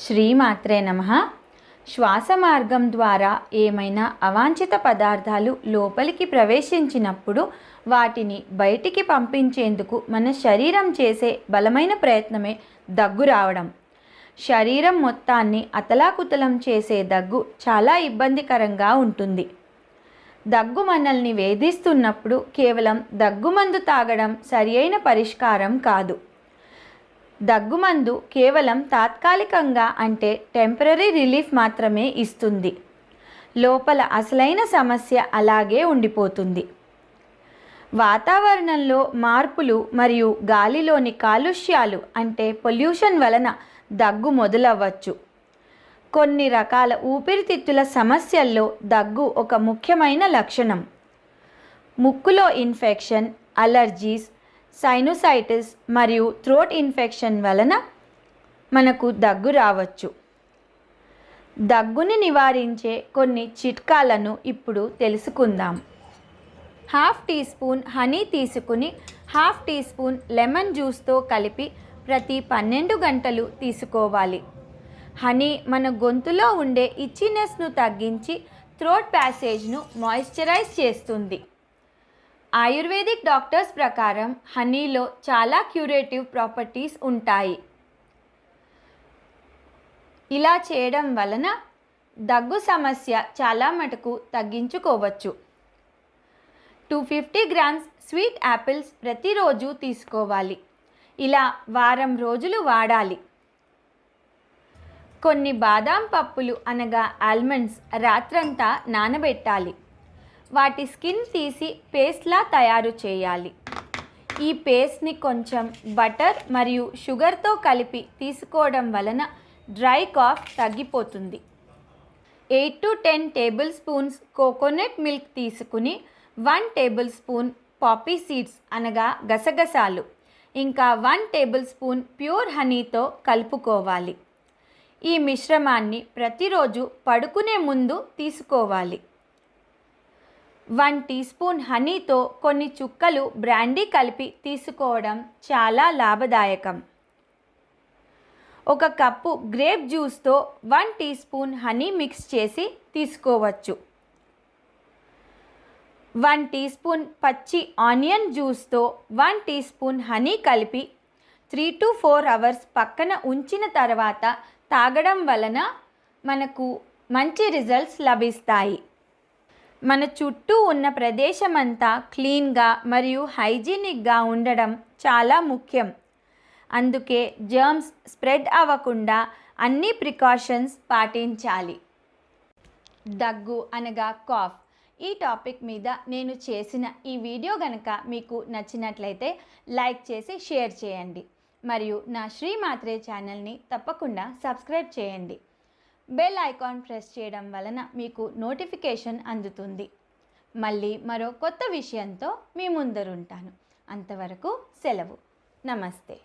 శ్రీమాత్రే నమః. శ్వాస మార్గం ద్వారా ఏమైనా అవాంఛిత పదార్థాలు లోపలికి ప్రవేశించినప్పుడు వాటిని బయటికి పంపించేందుకు మన శరీరం చేసే బలమైన ప్రయత్నమే దగ్గు రావడం. శరీరం మొత్తాన్ని అతలాకుతలం చేసే దగ్గు చాలా ఇబ్బందికరంగా ఉంటుంది. దగ్గు మనల్ని వేధిస్తున్నప్పుడు కేవలం దగ్గుమందు తాగడం సరియైన పరిష్కారం కాదు. దగ్గుమందు కేవలం తాత్కాలికంగా అంటే టెంపరరీ రిలీఫ్ మాత్రమే ఇస్తుంది. లోపల అసలైన సమస్య అలాగే ఉండిపోతుంది. వాతావరణంలో మార్పులు మరియు గాలిలోని కాలుష్యాలు అంటే పొల్యూషన్ వలన దగ్గు మొదలవ్వచ్చు. కొన్ని రకాల ఊపిరితిత్తుల సమస్యల్లో దగ్గు ఒక ముఖ్యమైన లక్షణం. ముక్కులో ఇన్ఫెక్షన్, అలర్జీస్, సైనోసైటిస్ మరియు థ్రోట్ ఇన్ఫెక్షన్ వలన మనకు దగ్గు రావచ్చు. దగ్గుని నివారించే కొన్ని చిట్కాలను ఇప్పుడు తెలుసుకుందాం. 1/2 టీ స్పూన్ హనీ తీసుకుని 1/2 టీ స్పూన్ లెమన్ జ్యూస్తో కలిపి ప్రతి 12 గంటలు తీసుకోవాలి. హనీ మన గొంతులో ఉండే ఇచ్చినెస్ను తగ్గించి థ్రోట్ ప్యాసేజ్ను మాయిశ్చరైజ్ చేస్తుంది. ఆయుర్వేదిక్ డాక్టర్స్ ప్రకారం హనీలో చాలా క్యూరేటివ్ ప్రాపర్టీస్ ఉంటాయి. ఇలా చేయడం వలన దగ్గు సమస్య చాలా మటుకు తగ్గించుకోవచ్చు. 250 గ్రామ్స్ స్వీట్ యాపిల్స్ ప్రతిరోజు తీసుకోవాలి. ఇలా వారం రోజులు వాడాలి. కొన్ని బాదాం పప్పులు అనగా ఆల్మండ్స్ రాత్రంతా నానబెట్టాలి. వాటి స్కిన్ తీసి పేస్ట్లా తయారు చేయాలి. ఈ పేస్ట్ని కొంచెం బటర్ మరియు షుగర్తో కలిపి తీసుకోవడం వలన డ్రై కాఫ్ తగ్గిపోతుంది. 8 to 10 table spoons coconut milk తీసుకుని 1 టేబుల్ స్పూన్ పాపీ సీడ్స్ అనగా గసగసాలు ఇంకా 1 టేబుల్ స్పూన్ ప్యూర్ హనీతో కలుపుకోవాలి. ఈ మిశ్రమాన్ని ప్రతిరోజు పడుకునే ముందు తీసుకోవాలి. 1 టీ స్పూన్ హనీతో కొన్ని చుక్కలు బ్రాండీ కలిపి తీసుకోవడం చాలా లాభదాయకం. 1 కప్పు గ్రేప్ జ్యూస్తో 1 టీ స్పూన్ హనీ మిక్స్ చేసి తీసుకోవచ్చు. 1 టీ స్పూన్ పచ్చి ఆనియన్ జ్యూస్తో 1 టీ స్పూన్ హనీ కలిపి 3 to 4 అవర్స్ పక్కన ఉంచిన తర్వాత తాగడం వలన మనకు మంచి రిజల్ట్స్ లభిస్తాయి. మన చుట్టూ ఉన్న ప్రదేశమంతా క్లీన్గా మరియు హైజీనిక్గా ఉండడం చాలా ముఖ్యం. అందుకే జర్మ్స్ స్ప్రెడ్ అవ్వకుండా అన్ని ప్రికాషన్స్ పాటించాలి. దగ్గు అనగా కాఫ్ ఈ టాపిక్ మీద నేను చేసిన ఈ వీడియో గనక మీకు నచ్చినట్లయితే లైక్ చేసి షేర్ చేయండి. మరియు నా శ్రీమాత్రే ఛానల్ని తప్పకుండా సబ్స్క్రైబ్ చేయండి. బెల్ ఐకాన్ ప్రెస్ చేయడం వలన మీకు నోటిఫికేషన్ అందుతుంది. మళ్ళీ మరో కొత్త విషయంతో మీ ముందరుంటాను. అంతవరకు సెలవు. నమస్తే.